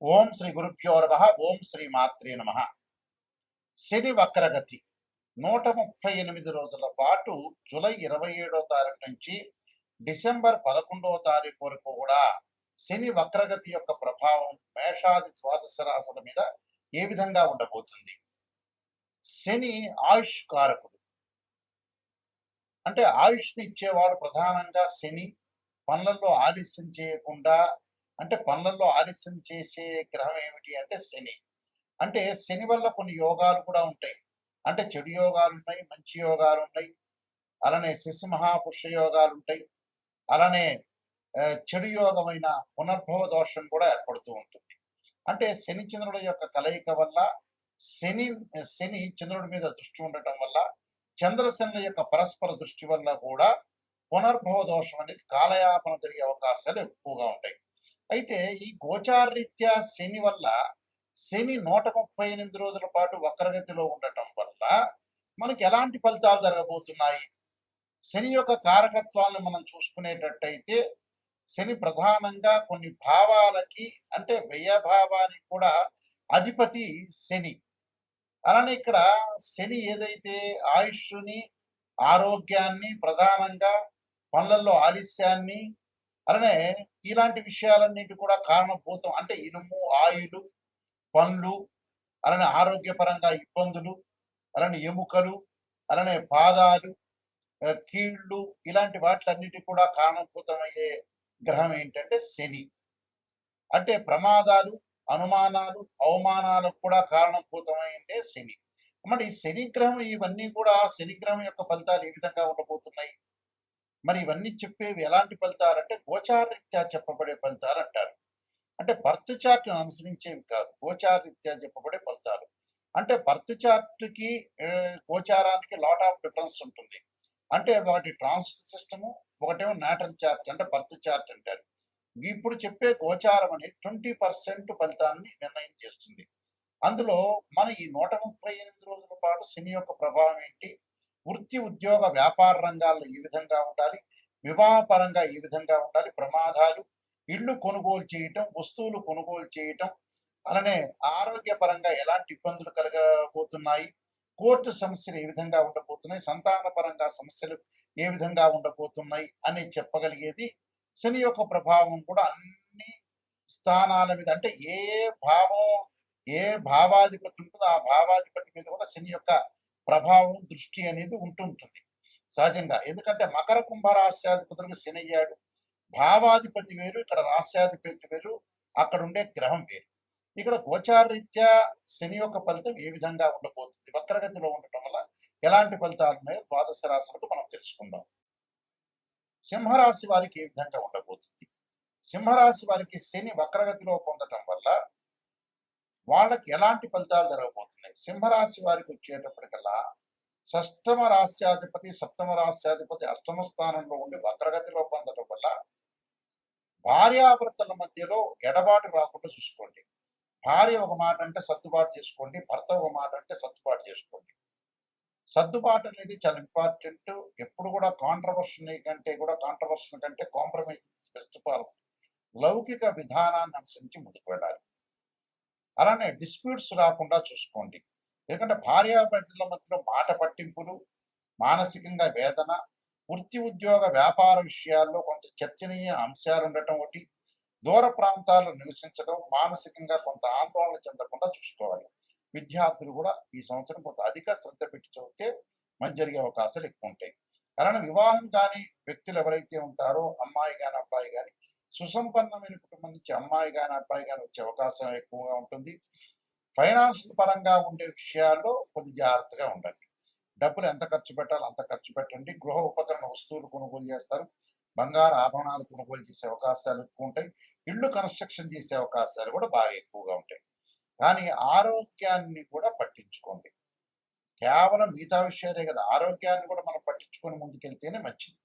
ఓం శ్రీ గురుభ్యో నమః. ఓం శ్రీ మాత్రే నమః. శని వక్రగతి 138 రోజుల పాటు జూలై 27వ తారీఖు నుంచి డిసెంబర్ 11వ తారీఖు వరకు కూడా శని వక్రగతి యొక్క ప్రభావం మేషాది ద్వాదశ రాశుల మీద ఏ విధంగా ఉండబోతుంది? శని ఆయుష్ కారకుడు. అంటే ఆయుష్ని ఇచ్చేవాడు ప్రధానంగా శని. పనులలో ఆలస్యం చేయకుండా, అంటే పనులలో ఆలస్యం చేసే గ్రహం ఏమిటి అంటే శని. అంటే శని వల్ల కొన్ని యోగాలు కూడా ఉంటాయి. అంటే చెడు యోగాలు ఉన్నాయి, మంచి యోగాలు ఉన్నాయి. అలానే శశి మహాపురుష యోగాలు ఉంటాయి. అలానే చెడు యోగమైన పునర్భవ దోషం కూడా ఏర్పడుతూ ఉంటుంది. అంటే శని చంద్రుల యొక్క కలయిక వల్ల శని శని చంద్రుడి మీద దృష్టి ఉండటం వల్ల, చంద్రశనుల యొక్క పరస్పర దృష్టి వల్ల కూడా పునర్భవ దోషం అనేది కాలయాపన జరిగే అవకాశాలు ఎక్కువగా ఉంటాయి. అయితే ఈ గోచారరీత్యా శని వల్ల, శని 138 రోజుల పాటు వక్రగతిలో ఉండటం వల్ల మనకి ఎలాంటి ఫలితాలు జరగబోతున్నాయి? శని యొక్క కారకత్వాలను మనం చూసుకునేటట్టయితే, శని ప్రధానంగా కొన్ని భావాలకి, అంటే వ్యయభావానికి కూడా అధిపతి శని. అలానే ఇక్కడ శని ఏదైతే ఆయుష్ని, ఆరోగ్యాన్ని, ప్రధానంగా పనులలో ఆలస్యాన్ని, అలానే ఇలాంటి విషయాలన్నిటి కూడా కారణభూతం. అంటే ఇనుము, ఆయులు, పండ్లు, అలానే ఆరోగ్యపరంగా ఇబ్బందులు, అలానే ఎముకలు, అలానే పాదాలు, కీళ్ళు, ఇలాంటి వాటిలన్నిటి కూడా కారణభూతమయ్యే గ్రహం ఏంటంటే శని. అంటే ప్రమాదాలు, అనుమానాలు, అవమానాలకు కూడా కారణభూతమైంటే శని. మరి శని గ్రహం, ఇవన్నీ కూడా శని గ్రహం యొక్క ఫలితాలు ఏ విధంగా ఉండబోతున్నాయి? మరి ఇవన్నీ చెప్పేవి ఎలాంటి ఫలితాలు అంటే గోచారరీత్యా చెప్పబడే ఫలితాలు అంటారు. అంటే బర్త్ చార్ట్ అనుసరించేవి కాదు, గోచారరీత్యా చెప్పబడే ఫలితాలు. అంటే బర్త్ చార్ట్కి గోచారానికి లాట్ ఆఫ్ డిఫరెన్స్ ఉంటుంది. అంటే ఒకటి ట్రాన్సిట్ సిస్టము, ఒకటేమో నాటల్ చార్ట్, అంటే బర్త్ చార్ట్ అంటారు. ఇప్పుడు చెప్పే గోచారం అనేది 20% ఫలితాన్ని నిర్ణయం చేస్తుంది. అందులో మన ఈ 138 రోజుల పాటు శని యొక్క ప్రభావం ఏంటి, వృత్తి, ఉద్యోగ, వ్యాపార రంగాల్లో ఏ విధంగా ఉండాలి, వివాహపరంగా ఏ విధంగా ఉండాలి, ప్రమాదాలు, ఇళ్ళు కొనుగోలు చేయటం, వస్తువులు కొనుగోలు చేయటం, అలానే ఆరోగ్యపరంగా ఎలాంటి ఇబ్బందులు కలగబోతున్నాయి, కోర్టు సమస్యలు ఏ విధంగా ఉండబోతున్నాయి, సంతానపరంగా సమస్యలు ఏ విధంగా ఉండబోతున్నాయి అని చెప్పగలిగేది శని యొక్క ప్రభావం కూడా అన్ని స్థానాల మీద. అంటే ఏ భావం, ఏ భావాధిపతి ఉంటుందో ఆ భావాధిపతి మీద కూడా శని యొక్క ప్రభావం, దృష్టి అనేది ఉంటుంటుంది సహజంగా. ఎందుకంటే మకర కుంభ రాశ్యాధిపతులకు శని అయ్యాడు. భావాధిపతి వేరు, ఇక్కడ రాశ్యాధిపతి వేరు, అక్కడ ఉండే గ్రహం వేరు. ఇక్కడ గోచారరీత్యా శని యొక్క ఫలితం ఏ విధంగా ఉండబోతుంది, వక్రగతిలో ఉండటం వల్ల ఎలాంటి ఫలితాలు ఉన్నాయో ద్వాదశ రాశులకు మనం తెలుసుకుందాం. సింహరాశి వారికి ఏ విధంగా ఉండబోతుంది? సింహరాశి వారికి శని వక్రగతిలో పొందటం వల్ల వాళ్ళకి ఎలాంటి ఫలితాలు జరగబోతున్నాయి? సింహరాశి వారికి వచ్చేటప్పటికల్లా షష్టమ రాశ్యాధిపతి, సప్తమ రాశ్యాధిపతి అష్టమ స్థానంలో ఉండి వక్రగతిలో పొందటం వల్ల భార్యాభర్తల మధ్యలో ఎడబాటు రాకుండా చూసుకోండి. భార్య ఒక మాట అంటే సర్దుబాటు చేసుకోండి, భర్త ఒక మాట అంటే సర్దుబాటు చేసుకోండి. సర్దుబాటు అనేది చాలా ఇంపార్టెంట్. ఎప్పుడు కూడా కాంట్రవర్షన్ కంటే కాంప్రమైజ్ బెస్ట్ పాలసీ. లౌకిక విధానాన్ని అనుసరించి ముందుకు వెళ్ళాలి. అలానే డిస్ప్యూట్స్ రాకుండా చూసుకోండి. ఎందుకంటే భార్యాభర్తల మధ్యలో మాట పట్టింపులు, మానసికంగా వేదన, వృత్తి, ఉద్యోగ, వ్యాపార విషయాల్లో కొంత చర్చనీయ అంశాలు ఉండటం ఒకటి, దూర ప్రాంతాల్లో నివసించడం, మానసికంగా కొంత ఆందోళన చెందకుండా చూసుకోవాలి. విద్యార్థులు కూడా ఈ సంవత్సరం కొంత అధిక శ్రద్ధ పెట్టి చదివితే మంచి జరిగే అవకాశాలు ఎక్కువ ఉంటాయి. అలానే వివాహం కాని వ్యక్తులు ఎవరైతే ఉంటారో, అమ్మాయి కానీ అబ్బాయి కానీ, సుసంపన్నమైన కుటుంబం నుంచి అమ్మాయి కానీ అబ్బాయి కానీ వచ్చే అవకాశం ఎక్కువగా ఉంటుంది. ఫైనాన్షియల్ పరంగా ఉండే విషయాల్లో కొద్ది జాగ్రత్తగా ఉండండి. డబ్బులు ఎంత ఖర్చు పెట్టాలో అంత ఖర్చు పెట్టండి. గృహ ఉపకరణ వస్తువులు కొనుగోలు చేస్తారు, బంగారు ఆభరణాలు కొనుగోలు చేసే అవకాశాలు ఎక్కువ ఉంటాయి. ఇళ్ళు కన్స్ట్రక్షన్ చేసే అవకాశాలు కూడా బాగా ఎక్కువగా ఉంటాయి. కానీ ఆరోగ్యాన్ని కూడా పట్టించుకోండి. కేవలం మిగతా విషయాలే కదా, ఆరోగ్యాన్ని కూడా మనం పట్టించుకొని ముందుకెళ్తేనే మంచిది.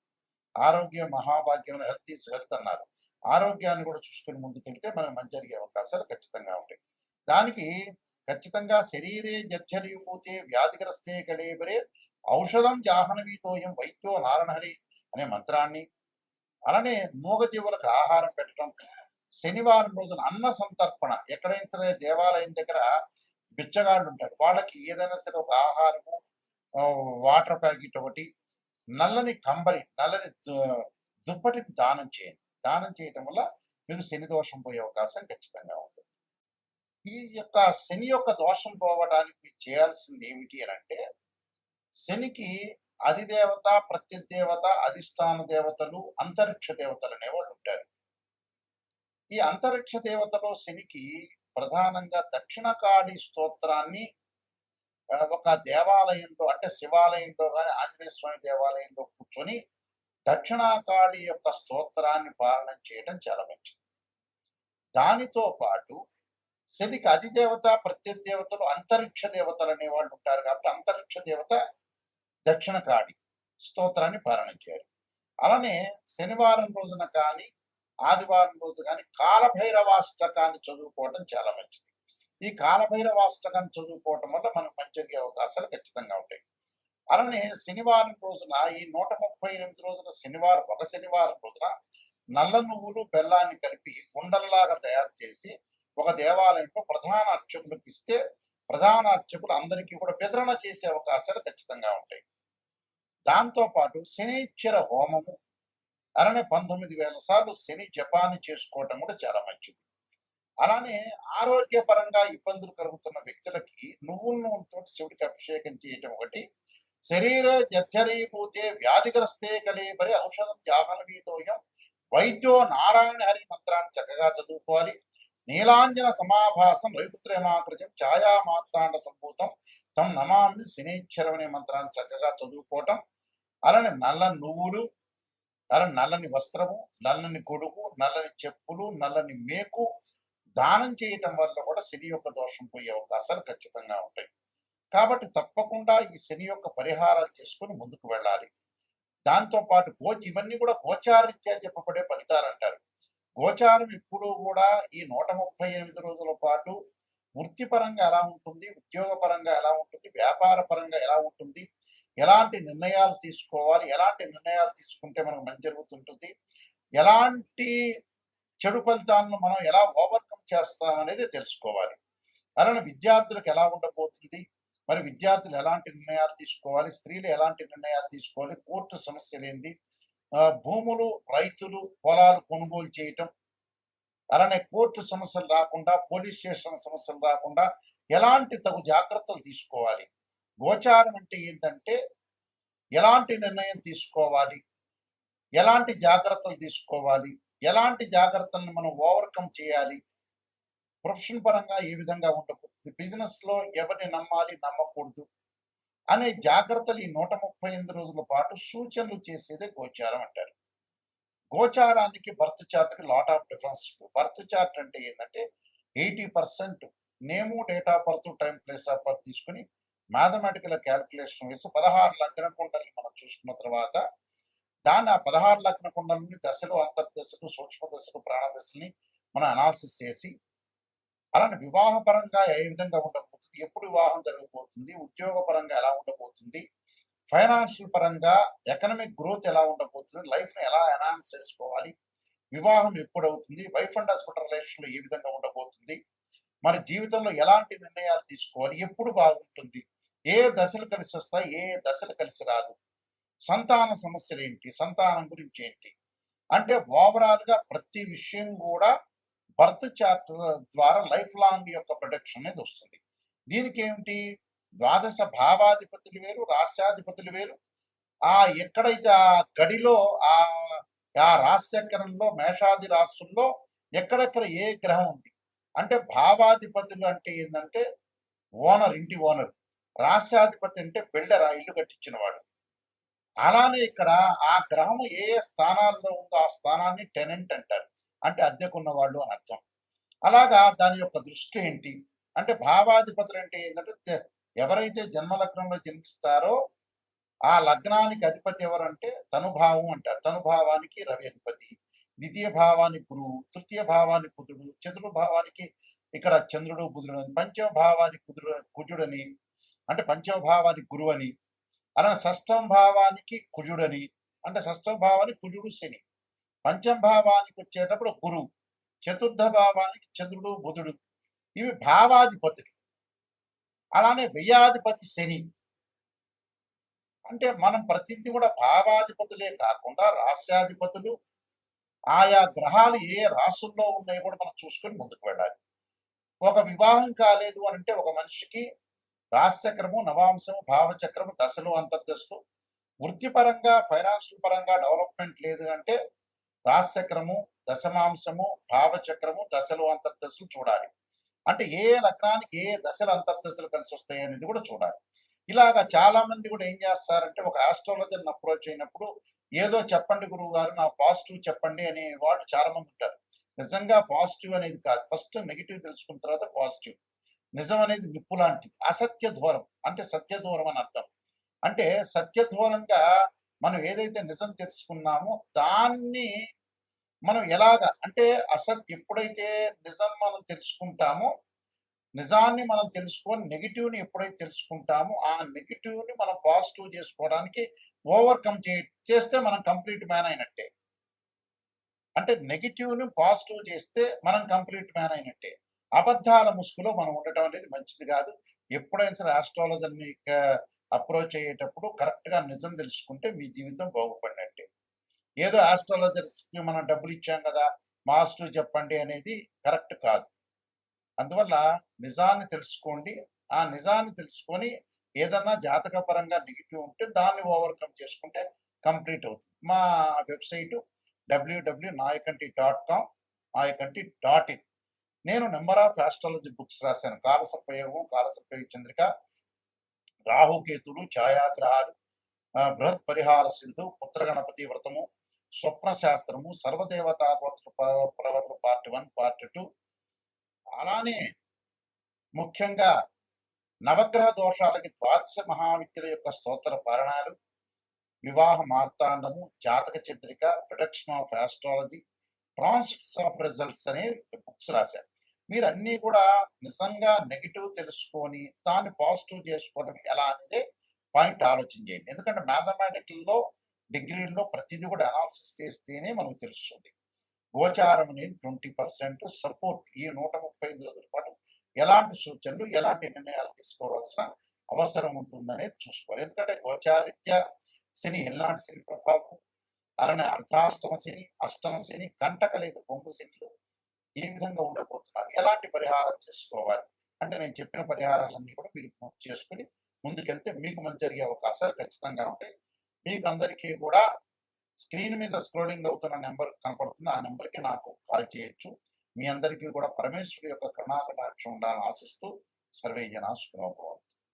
ఆరోగ్యం మహాభాగ్యం, హెల్త్ ఈజ్ వెల్త్ అన్నారు. ఆరోగ్యాన్ని కూడా చూసుకొని ముందుకెళ్తే మనకు మంచి జరిగే అవకాశాలు ఖచ్చితంగా ఉంటాయి. దానికి ఖచ్చితంగా శరీరే జర్జరీభూతే వ్యాధిగ్రస్తే కళేబరే ఔషధం జాహ్నవీతోయం వైద్యో నారణహరి అనే మంత్రాన్ని, అలానే మూగజీవులకు ఆహారం పెట్టడం, శనివారం రోజున అన్న సంతర్పణ, ఎక్కడైనా సరే దేవాలయం దగ్గర బిచ్చగాళ్ళు ఉంటారు, వాళ్ళకి ఏదైనా సరే ఒక ఆహారము, వాటర్ ప్యాకెట్ ఒకటి, నల్లని కంబరి, నల్లని దుప్పటిని దానం చేయండి. దానం చేయటం వల్ల మీకు శని దోషం పోయే అవకాశం ఖచ్చితంగా ఉంటుంది. ఈ యొక్క శని యొక్క దోషం పోవడానికి మీరు చేయాల్సింది ఏమిటి అని అంటే, శనికి అధిదేవత, ప్రత్యదేవత, అధిష్టాన దేవతలు, అంతరిక్ష దేవతలు అనేవాళ్ళు ఉంటారు. ఈ అంతరిక్ష దేవతలో శనికి ప్రధానంగా దక్షిణకాళి స్తోత్రాన్ని ఒక దేవాలయంలో, అంటే శివాలయంలో కానీ ఆంజనేయ స్వామి దేవాలయంలో కూర్చొని దక్షిణాకాళి యొక్క స్తోత్రాన్ని పాలన చేయడం చాలా మంచిది. దానితో పాటు శనికి అధిదేవత, ప్రత్యదేవతలు, అంతరిక్ష దేవతలు అనేవాళ్ళు ఉంటారు కాబట్టి అంతరిక్ష దేవత దక్షిణకాళి స్తోత్రాన్ని పాలన చేయాలి. అలానే శనివారం రోజున కానీ ఆదివారం రోజు కానీ కాలభైరవాష్టకాన్ని చదువుకోవడం చాలా మంచిది. ఈ కాలభైరవాష్టకాన్ని చదువుకోవటం వల్ల మనకు మంచి అవకాశాలు ఖచ్చితంగా ఉంటాయి. అలానే శనివారం రోజున ఈ 138 రోజున ఒక శనివారం రోజున నల్ల నువ్వులు బెల్లాన్ని కలిపి గుండల్లాగా తయారు చేసి ఒక దేవాలయంలో ప్రధాన అర్చకులకు ఇస్తే ప్రధాన అర్చకులు అందరికీ కూడా వితరణ చేసే అవకాశాలు ఖచ్చితంగా ఉంటాయి. దాంతోపాటు శనీశ్వర హోమము, అలానే 19,000 సార్లు శని జపాన్ని చేసుకోవటం కూడా చాలా మంచిది. అలానే ఆరోగ్యపరంగా ఇబ్బందులు కలుగుతున్న వ్యక్తులకి నువ్వుల నూనెతో శివుడికి అభిషేకం చేయటం ఒకటి. శరీరే జర్జరీభూతే వ్యాధిగ్రస్తే కలేబరి ఔషధం జాహ్నవీతోయం వైద్యో నారాయణ హరి మంత్రాన్ని చక్కగా చదువుకోవాలి. నీలాంజన సమాభాసం రవిపుత్రేమాకృతం ఛాయా మార్తాండ సంభూతం తం నమామి శనీశ్వరం అనే మంత్రాన్ని చక్కగా చదువుకోవటం. అలానే నల్ల నువ్వులు, అలానే నల్లని వస్త్రము, నల్లని గొడుగు, నల్లని చెప్పులు, నల్లని మేకు దానం చేయటం వల్ల కూడా శని యొక్క దోషం పోయే అవకాశాలు ఖచ్చితంగా ఉంటాయి. కాబట్టి తప్పకుండా ఈ శని యొక్క పరిహారాలు చేసుకుని ముందుకు వెళ్ళాలి. దాంతోపాటు ఇవన్నీ కూడా గోచారీత్యా చెప్పబడే ఫలితాలు అంటారు. గోచారం ఎప్పుడూ కూడా ఈ 138 రోజుల పాటు వృత్తిపరంగా ఎలా ఉంటుంది, ఉద్యోగపరంగా ఎలా ఉంటుంది, వ్యాపార పరంగా ఎలా ఉంటుంది, ఎలాంటి నిర్ణయాలు తీసుకోవాలి, ఎలాంటి నిర్ణయాలు తీసుకుంటే మనకు మంచి జరుగుతుంటుంది, ఎలాంటి చెడు ఫలితాలను మనం ఎలా ఓవర్కమ్ చేస్తాం అనేది తెలుసుకోవాలి. అలానే విద్యార్థులకు ఎలా ఉండబోతుంది, మరి విద్యార్థులు ఎలాంటి నిర్ణయాలు తీసుకోవాలి, స్త్రీలు ఎలాంటి నిర్ణయాలు తీసుకోవాలి, కోర్టు సమస్యలు ఏంటి, భూములు, రైతులు, పొలాలు కొనుగోలు చేయటం, అలానే కోర్టు సమస్యలు రాకుండా, పోలీస్ స్టేషన్ సమస్యలు రాకుండా ఎలాంటి తగు జాగ్రత్తలు తీసుకోవాలి. గోచారం అంటే ఏంటంటే ఎలాంటి నిర్ణయం తీసుకోవాలి, ఎలాంటి జాగ్రత్తలు తీసుకోవాలి, ఎలాంటి జాగ్రత్తలను మనం ఓవర్కమ్ చేయాలి, ప్రొఫెషన్ పరంగా ఏ విధంగా ఉండబోతుంది, బిజినెస్లో ఎవరిని నమ్మాలి, నమ్మకూడదు అనే జాగ్రత్తలు ఈ 138 రోజుల పాటు సూచనలు చేసేదే గోచారం అంటారు. గోచారానికి బర్త్ చార్ట్కి lot of difference. Birth chart అంటే ఏంటంటే 80% name, date of birth, time, place of birth తీసుకుని మ్యాథమెటికల్ క్యాల్కులేషన్ వేసి 16 లగ్న కుండల్ని మనం చూసుకున్న తర్వాత దాన్ని ఆ 16 లగ్న కుండలని దశలు, అంతర్దశలు, సూక్ష్మ దశలు, ప్రాణదశల్ని మనం అనాలిసిస్ చేసి అలానే వివాహపరంగా ఏ విధంగా ఉండబోతుంది, ఎప్పుడు వివాహం జరగబోతుంది, ఉద్యోగపరంగా ఎలా ఉండబోతుంది, ఫైనాన్షియల్ పరంగా ఎకనామిక్ గ్రోత్ ఎలా ఉండబోతుంది, లైఫ్ని ఎలా ఎన్హాన్స్ చేసుకోవాలి, వివాహం ఎప్పుడు అవుతుంది, వైఫ్ అండ్ హస్బెండ్ రిలేషన్లో ఏ విధంగా ఉండబోతుంది, మరి జీవితంలో ఎలాంటి నిర్ణయాలు తీసుకోవాలి, ఎప్పుడు బాగుంటుంది, ఏ దశలు కలిసి వస్తాయి, ఏ దశలు కలిసి రాదు, సంతాన సమస్యలు ఏంటి, సంతానం గురించి ఏంటి, అంటే ఓవరాల్గా ప్రతి విషయం కూడా బర్త్ చార్ట్ ద్వారా లైఫ్ లాంగ్ యొక్క ప్రొటెక్షన్ అనేది వస్తుంది. దీనికి ఏమిటి, ద్వాదశ భావాధిపతులు వేరు, రాస్యాధిపతులు వేరు. ఎక్కడైతే ఆ గడిలో ఆ రాశ్యకరణంలో మేషాది రాశుల్లో ఎక్కడెక్కడ ఏ గ్రహం ఉంది అంటే భావాధిపతులు అంటే ఏంటంటే ఓనర్, ఇంటి ఓనర్. రాస్యాధిపతి అంటే బిల్డర్, ఆ ఇల్లు కట్టించిన వాడు. అలానే ఇక్కడ ఆ గ్రహం ఏ ఏ స్థానాల్లో ఉందో ఆ స్థానాన్ని టెనెంట్ అంటారు, అంటే అద్దెకున్న వాళ్ళు అని అర్థం. అలాగా దాని యొక్క దృష్టి ఏంటి అంటే భావాధిపతులు అంటే ఏంటంటే ఎవరైతే జన్మలగ్నంలో జన్మిస్తారో ఆ లగ్నానికి అధిపతి ఎవరంటే తనుభావం అంటారు. తనుభావానికి రవి అధిపతి, ద్వితీయ భావానికి గురువు, తృతీయ భావానికి బుధుడు, చతుర్థ భావానికి ఇక్కడ చంద్రుడు, బుధుడు అని, పంచమ భావానికి కుజుడని, అంటే పంచమ భావానికి గురువు అని, అలానే షష్టమ భావానికి కుజుడని, అంటే షష్టమ భావానికి కుజుడు, శని, పంచమ భావానికి వచ్చేటప్పుడు గురువు, చతుర్థ భావానికి చంద్రుడు బుధుడు ఇవి భావాధిపతులు. అలానే వ్యయాధిపతి శని. అంటే మనం ప్రతిదీ కూడా భావాధిపతులే కాకుండా రాస్యాధిపతులు, ఆయా గ్రహాలు ఏ రాసుల్లో ఉన్నాయో కూడా మనం చూసుకొని ముందుకు వెళ్ళాలి. ఒక వివాహం కాలేదు అని అంటే ఒక మనిషికి రాశిచక్రము, నవాంశము, భావచక్రము, దశలు, అంతర్దశలు, వృత్తిపరంగా ఫైనాన్షియల్ పరంగా డెవలప్మెంట్ లేదు అంటే రాశిచక్రము, దశమాంశము, భావచక్రము, దశలు, అంతర్దశలు చూడాలి. అంటే ఏ లగ్నానికి ఏ దశలు అంతర్దశలు కలిసి వస్తాయి అనేది కూడా చూడాలి. ఇలాగా చాలా మంది కూడా ఏం చేస్తారంటే ఒక ఆస్ట్రాలజర్ని అప్రోచ్ అయినప్పుడు ఏదో చెప్పండి గురువు గారు నాకు పాజిటివ్ చెప్పండి అనే వాళ్ళు చాలా మంది ఉంటారు. నిజంగా పాజిటివ్ అనేది కాదు, ఫస్ట్ నెగిటివ్ తెలుసుకున్న తర్వాత పాజిటివ్. నిజం అనేది నిప్పు లాంటిది, అసత్య దూరం అంటే సత్య దూరం అని అర్థం. అంటే సత్య దూరంగా మనం ఏదైతే నిజం తెలుసుకున్నామో దాన్ని మనం ఎలాగా అంటే ఎప్పుడైతే నిజం మనం తెలుసుకుంటామో, నిజాన్ని మనం తెలుసుకొని నెగిటివ్ని ఎప్పుడైతే తెలుసుకుంటామో ఆ నెగిటివ్ని మనం పాజిటివ్ చేసుకోవడానికి ఓవర్కమ్ చేస్తే మనం కంప్లీట్ మ్యాన్ అయినట్టే. అంటే నెగిటివ్ని పాజిటివ్ చేస్తే మనం కంప్లీట్ మ్యాన్ అయినట్టే. అబద్ధాల ముసుగులో మనం ఉండటం అనేది మంచిది కాదు. ఎప్పుడైనా సరే ఆస్ట్రాలజర్ని అప్రోచ్ అయ్యేటప్పుడు కరెక్ట్గా నిజం తెలుసుకుంటే మీ జీవితం బాగుపడినట్టే. ఏదో ఆస్ట్రాలజర్స్కి మనం డబ్బులు ఇచ్చాం కదా మాస్టర్ చెప్పండి అనేది కరెక్ట్ కాదు. అందువల్ల నిజాన్ని తెలుసుకోండి. ఆ నిజాన్ని తెలుసుకొని ఏదన్నా జాతకపరంగా నెగిటివ్ ఉంటే దాన్ని ఓవర్కమ్ చేసుకుంటే కంప్లీట్ అవుతుంది. మా వెబ్సైటు www.nayakanti.com nayakanti.in. నేను నెంబర్ ఆఫ్ ఆస్ట్రాలజీ బుక్స్ రాశాను. కాలసర్పయోగం, కాలసర్పయోగ చంద్రిక, రాహుకేతులు, ఛాయాగ్రహాలు, బృహత్ పరిహార సింధు, పుత్రగణపతి వ్రతము, స్వప్న శాస్త్రము, సర్వదేవతా ప్రవర్తన పార్ట్ 1, పార్ట్ 2. అలానే ముఖ్యంగా నవగ్రహ దోషాలకి ద్వాదశ మహావిద్యల యొక్క స్తోత్ర పారణాలు, వివాహ మార్తాండము, జాతక Chandrika, production of astrology, transits of results అనే బుక్స్ రాశారు. మీరు అన్నీ కూడా నిజంగా నెగిటివ్ తెలుసుకొని దాన్ని పాజిటివ్ చేసుకోవడం ఎలా అనేది పాయింట్ ఆలోచన చేయండి. ఎందుకంటే మ్యాథమెటికల్లో డిగ్రీల్లో ప్రతిదీ కూడా అనాలిసిస్ చేస్తేనే మనకు తెలుస్తుంది. గోచారం అనేది 20% సపోర్ట్. ఈ 135 రోజుల పాటు ఎలాంటి సూచనలు, ఎలాంటి నిర్ణయాలు తీసుకోవాల్సిన అవసరం ఉంటుందనేది చూసుకోవాలి. ఎందుకంటే గోచారిత్య శని ఎలాంటి శని ప్రభావం, అలానే అర్ధాష్టమ శని, అష్టమ శని, కంటక లేక పొంగు శనిలు ఏ విధంగా ఉండబోతున్నారు, ఎలాంటి పరిహారం చేసుకోవాలి అంటే నేను చెప్పిన పరిహారాలన్నీ కూడా మీరు చేసుకుని ముందుకెళ్తే మీకు మంచి జరిగే అవకాశాలు ఖచ్చితంగా ఉంటాయి. మీకు అందరికీ కూడా స్క్రీన్ మీద స్క్రోలింగ్ అవుతున్న నెంబర్ కనపడుతుంది, ఆ నెంబర్కి నాకు కాల్ చేయొచ్చు. మీ అందరికీ కూడా పరమేశ్వరుడి యొక్క కరుణాకటాక్షం ఉండాలని ఆశిస్తూ సర్వే జనా సుఖినో భవంతు.